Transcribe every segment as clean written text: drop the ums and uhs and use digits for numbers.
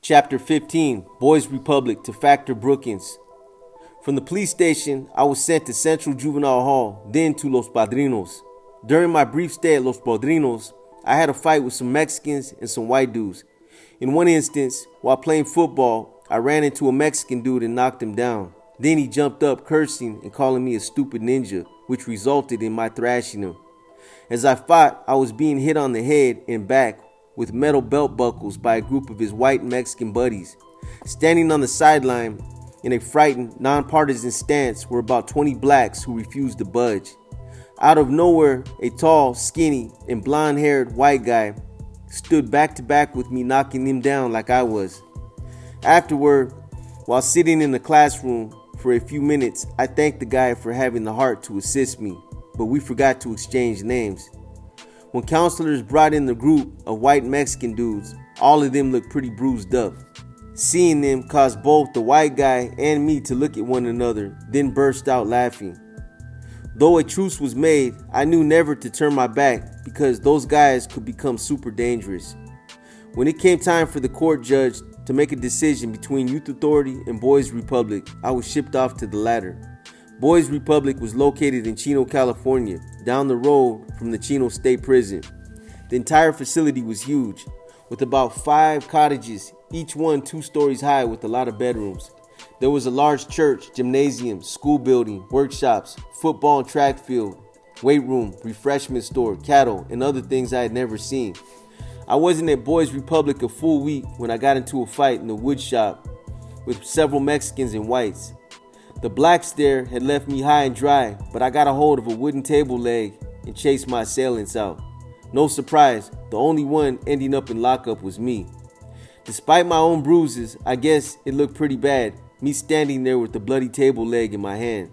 Chapter 15, Boys Republic to Factor Brookings. From the police station, I was sent to Central Juvenile Hall, then to Los Padrinos. During my brief stay at Los Padrinos, I had a fight with some Mexicans and some white dudes. In one instance, while playing football, I ran into a Mexican dude and knocked him down. Then he jumped up cursing and calling me a stupid ninja, which resulted in my thrashing him. As I fought, I was being hit on the head and back with metal belt buckles by a group of his white Mexican buddies. Standing on the sideline in a frightened, nonpartisan stance were about 20 blacks who refused to budge. Out of nowhere, a tall, skinny, and blonde-haired white guy stood back to back with me, knocking him down like I was. Afterward, while sitting in the classroom for a few minutes, I thanked the guy for having the heart to assist me, but we forgot to exchange names. When counselors brought in the group of white Mexican dudes, all of them looked pretty bruised up. Seeing them caused both the white guy and me to look at one another, then burst out laughing. Though a truce was made, I knew never to turn my back because those guys could become super dangerous. When it came time for the court judge to make a decision between Youth Authority and Boys Republic, I was shipped off to the latter. Boys Republic was located in Chino, California, down the road from the Chino State Prison. The entire facility was huge, with about 5 cottages, each one 2 stories high with a lot of bedrooms. There was a large church, gymnasium, school building, workshops, football and track field, weight room, refreshment store, cattle, and other things I had never seen. I wasn't at Boys Republic a full week when I got into a fight in the wood shop with several Mexicans and whites. The blacks there had left me high and dry, but I got a hold of a wooden table leg and chased my assailants out. No surprise, the only one ending up in lockup was me. Despite my own bruises, I guess it looked pretty bad, me standing there with the bloody table leg in my hand.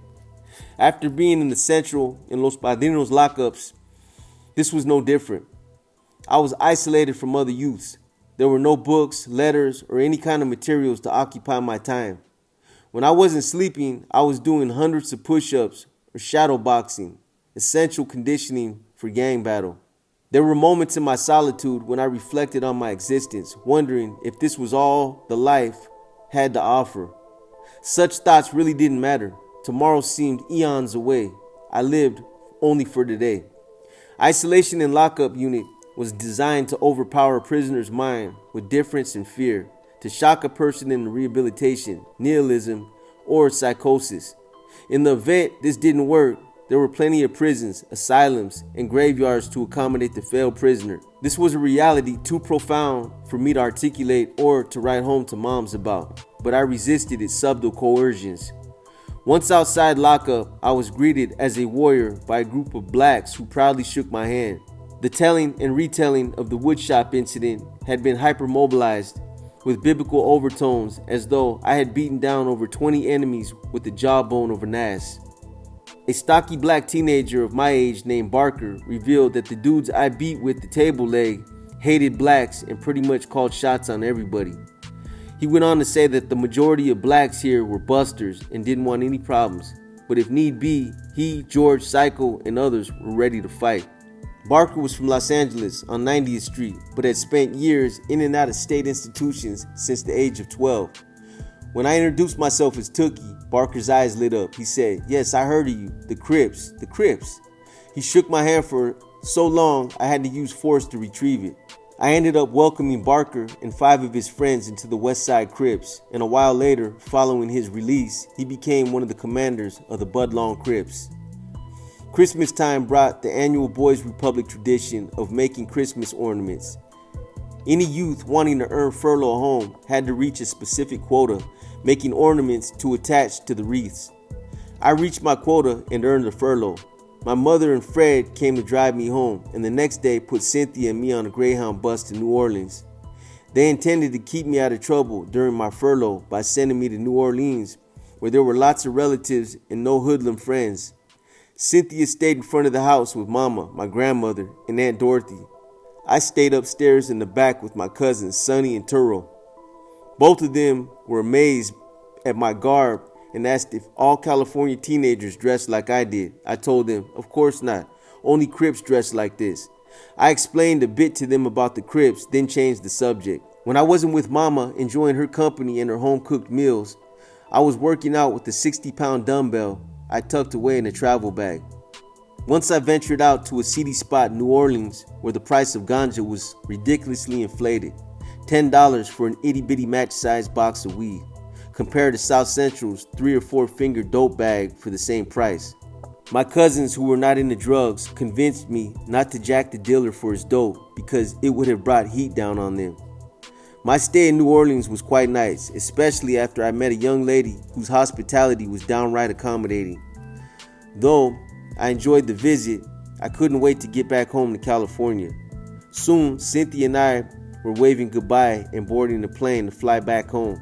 After being in the Central and Los Padrinos lockups, this was no different. I was isolated from other youths. There were no books, letters, or any kind of materials to occupy my time. When I wasn't sleeping, I was doing hundreds of push-ups or shadow boxing, essential conditioning for gang battle. There were moments in my solitude when I reflected on my existence, wondering if this was all the life had to offer. Such thoughts really didn't matter. Tomorrow seemed eons away. I lived only for today. Isolation in lockup unit was designed to overpower a prisoner's mind with difference and fear, to shock a person into rehabilitation, nihilism, or psychosis. In the event this didn't work, there were plenty of prisons, asylums, and graveyards to accommodate the failed prisoner. This was a reality too profound for me to articulate or to write home to moms about, but I resisted its subtle coercions. Once outside lockup, I was greeted as a warrior by a group of blacks who proudly shook my hand. The telling and retelling of the woodshop incident had been hypermobilized with biblical overtones, as though I had beaten down over 20 enemies with the jawbone of an ass. A stocky black teenager of my age named Barker revealed that the dudes I beat with the table leg hated blacks and pretty much called shots on everybody. He went on to say that the majority of blacks here were busters and didn't want any problems, but if need be, he, George, Psycho, and others were ready to fight. Barker was from Los Angeles on 90th Street, but had spent years in and out of state institutions since the age of 12. When I introduced myself as Tookie, Barker's eyes lit up. He said, "Yes, I heard of you, the Crips, the Crips." He shook my hand for so long I had to use force to retrieve it. I ended up welcoming Barker and 5 of his friends into the West Side Crips, and a while later, following his release, he became one of the commanders of the Budlong Crips. Christmas time brought the annual Boys Republic tradition of making Christmas ornaments. Any youth wanting to earn furlough at home had to reach a specific quota, making ornaments to attach to the wreaths. I reached my quota and earned a furlough. My mother and Fred came to drive me home, and the next day put Cynthia and me on a Greyhound bus to New Orleans. They intended to keep me out of trouble during my furlough by sending me to New Orleans, where there were lots of relatives and no hoodlum friends. Cynthia stayed in front of the house with Mama, my grandmother, and Aunt Dorothy. I stayed upstairs in the back with my cousins, Sonny and Turo. Both of them were amazed at my garb and asked if all California teenagers dressed like I did. I told them, of course not. Only Crips dress like this. I explained a bit to them about the Crips, then changed the subject. When I wasn't with mama enjoying her company and her home-cooked meals, I was working out with a 60-pound dumbbell I tucked away in a travel bag. Once I ventured out to a seedy spot in New Orleans where the price of ganja was ridiculously inflated, $10 for an itty-bitty match-sized box of weed, compared to South Central's 3 or 4 finger dope bag for the same price. My cousins who were not into drugs convinced me not to jack the dealer for his dope because it would have brought heat down on them. My stay in New Orleans was quite nice, especially after I met a young lady whose hospitality was downright accommodating. Though I enjoyed the visit, I couldn't wait to get back home to California. Soon, Cynthia and I were waving goodbye and boarding the plane to fly back home.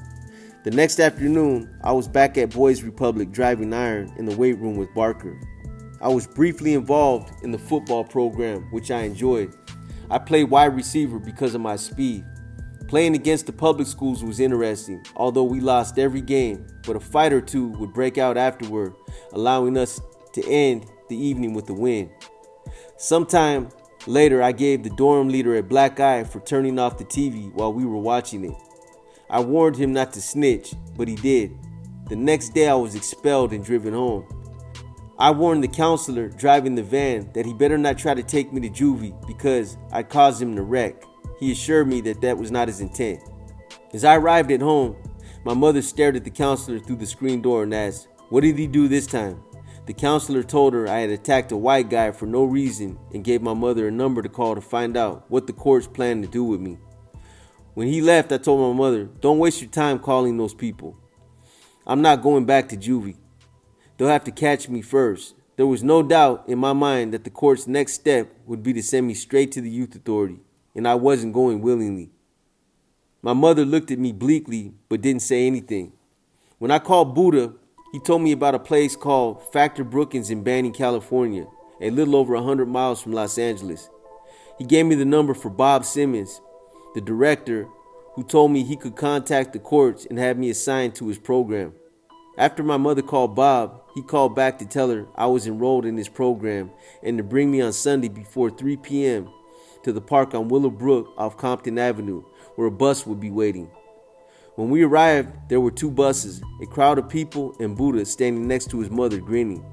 The next afternoon, I was back at Boys Republic driving iron in the weight room with Barker. I was briefly involved in the football program, which I enjoyed. I played wide receiver because of my speed. Playing against the public schools was interesting, although we lost every game, but a fight or two would break out afterward, allowing us to end the evening with a win. Sometime later, I gave the dorm leader a black eye for turning off the TV while we were watching it. I warned him not to snitch, but he did. The next day, I was expelled and driven home. I warned the counselor driving the van that he better not try to take me to juvie because I'd cause him to wreck. He assured me that that was not his intent. As I arrived at home, my mother stared at the counselor through the screen door and asked, "What did he do this time?" The counselor told her I had attacked a white guy for no reason and gave my mother a number to call to find out what the courts planned to do with me. When he left, I told my mother, "Don't waste your time calling those people. I'm not going back to juvie. They'll have to catch me first." There was no doubt in my mind that the court's next step would be to send me straight to the youth authority, and I wasn't going willingly. My mother looked at me bleakly but didn't say anything. When I called Buddha, he told me about a place called Factor Brookings in Banning, California, a little over 100 miles from Los Angeles. He gave me the number for Bob Simmons, the director, who told me he could contact the courts and have me assigned to his program. After my mother called Bob, he called back to tell her I was enrolled in his program and to bring me on Sunday before 3 p.m. to the park on Willowbrook off Compton Avenue, where a bus would be waiting. When we arrived, there were 2 buses, a crowd of people, and Buddha standing next to his mother grinning.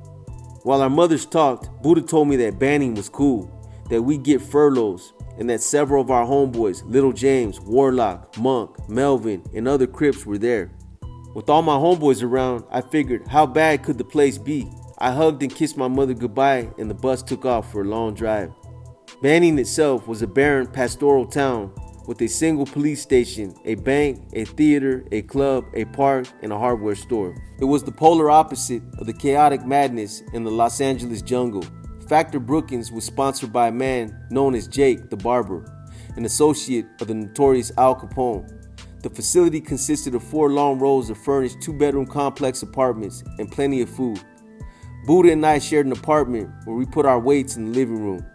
While our mothers talked, Buddha told me that banning was cool, that we'd get furloughs, and that several of our homeboys, Little James, Warlock, Monk, Melvin, and other Crips were there. With all my homeboys around, I figured, how bad could the place be? I hugged and kissed my mother goodbye, and the bus took off for a long drive. Banning itself was a barren pastoral town with a single police station, a bank, a theater, a club, a park, and a hardware store. It was the polar opposite of the chaotic madness in the Los Angeles jungle. Factor Brookings was sponsored by a man known as Jake the Barber, an associate of the notorious Al Capone. The facility consisted of 4 long rows of furnished 2-bedroom complex apartments and plenty of food. Buddha and I shared an apartment where we put our weights in the living room.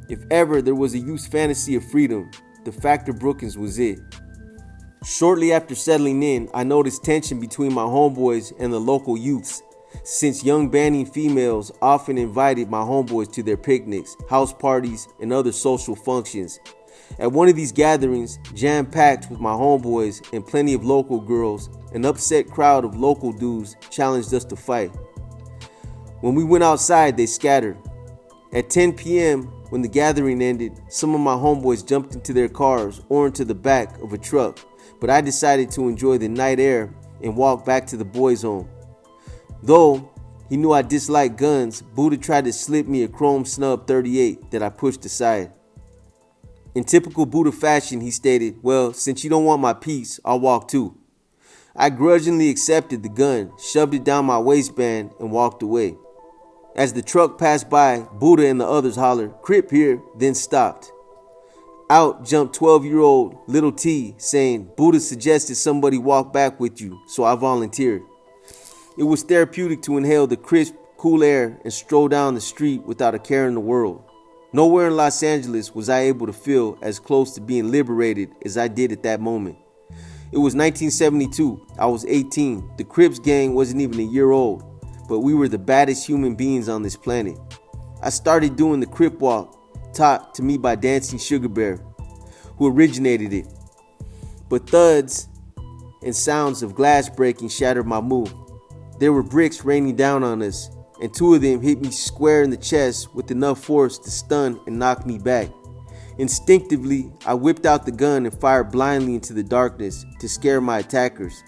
If ever there was a youth's fantasy of freedom, the Factor Brookings was it. Shortly after settling in, I noticed tension between my homeboys and the local youths, since young banning females often invited my homeboys to their picnics, house parties, and other social functions. At one of these gatherings, jam-packed with my homeboys and plenty of local girls, an upset crowd of local dudes challenged us to fight. When we went outside, they scattered. At 10 p.m., when the gathering ended, some of my homeboys jumped into their cars or into the back of a truck, but I decided to enjoy the night air and walk back to the boys' home. Though he knew I disliked guns, Buddha tried to slip me a chrome snub 38 that I pushed aside. In typical Buddha fashion, he stated, "Well, since you don't want my piece, I'll walk too." I grudgingly accepted the gun, shoved it down my waistband, and walked away. As the truck passed by, Buddha and the others hollered, "Crip here," then stopped. Out jumped 12-year-old Little T, saying, "Buddha suggested somebody walk back with you, so I volunteered." It was therapeutic to inhale the crisp, cool air and stroll down the street without a care in the world. Nowhere in Los Angeles was I able to feel as close to being liberated as I did at that moment. It was 1972. I was 18. The Crips gang wasn't even a year old, but we were the baddest human beings on this planet. I started doing the Crip walk, taught to me by Dancing Sugar Bear, who originated it. but thuds and sounds of glass breaking shattered my mood. There were bricks raining down on us, and 2 of them hit me square in the chest with enough force to stun and knock me back. Instinctively, I whipped out the gun and fired blindly into the darkness to scare my attackers.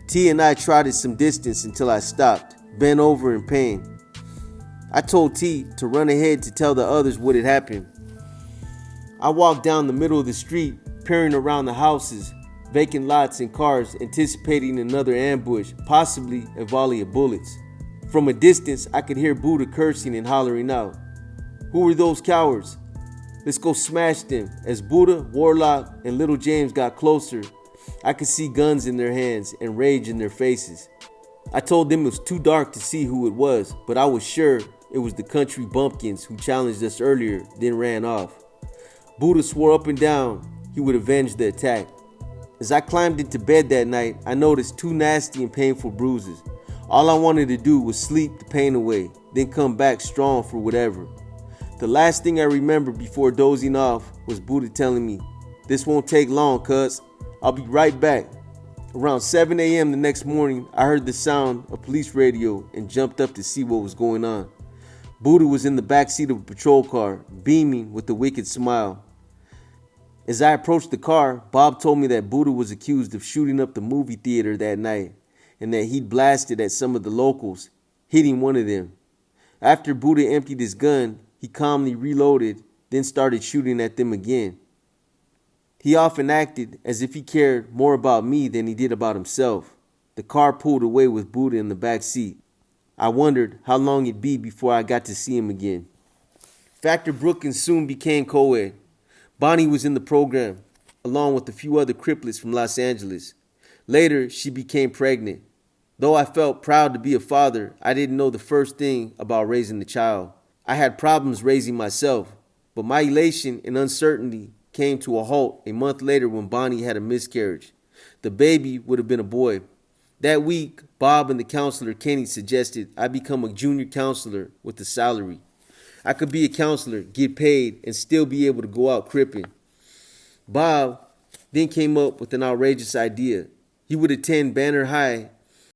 T and I trotted some distance until I stopped, bent over in pain. I told T to run ahead to tell the others what had happened. I walked down the middle of the street, peering around the houses, vacant lots and cars, anticipating another ambush, possibly a volley of bullets. From a distance, I could hear Buddha cursing and hollering out, "Who were those cowards? Let's go smash them." As Buddha, Warlock, and Little James got closer, I could see guns in their hands and rage in their faces. I told them it was too dark to see who it was, but I was sure it was the country bumpkins who challenged us earlier, then ran off. Buddha swore up and down he would avenge the attack. As I climbed into bed that night, I noticed 2 nasty and painful bruises. All I wanted to do was sleep the pain away, then come back strong for whatever. The last thing I remember before dozing off was Buddha telling me, "This won't take long, cuz. I'll be right back." Around 7 a.m. the next morning, I heard the sound of police radio and jumped up to see what was going on. Buddha was in the back seat of a patrol car, beaming with a wicked smile. As I approached the car, Bob told me that Buddha was accused of shooting up the movie theater that night and that he'd blasted at some of the locals, hitting one of them. After Buddha emptied his gun, he calmly reloaded, then started shooting at them again. He often acted as if he cared more about me than he did about himself. The car pulled away with Buddha in the back seat. I wondered how long it'd be before I got to see him again. Factor Brookings soon became co-ed. Bonnie was in the program, along with a few other Criplets from Los Angeles. Later, she became pregnant. Though I felt proud to be a father, I didn't know the first thing about raising a child. I had problems raising myself, but my elation and uncertainty came to a halt a month later when Bonnie had a miscarriage. The baby would have been a boy. That week, Bob and the counselor Kenny suggested I become a junior counselor with a salary. I could be a counselor, get paid, and still be able to go out cripping. Bob then came up with an outrageous idea. He would attend Banner High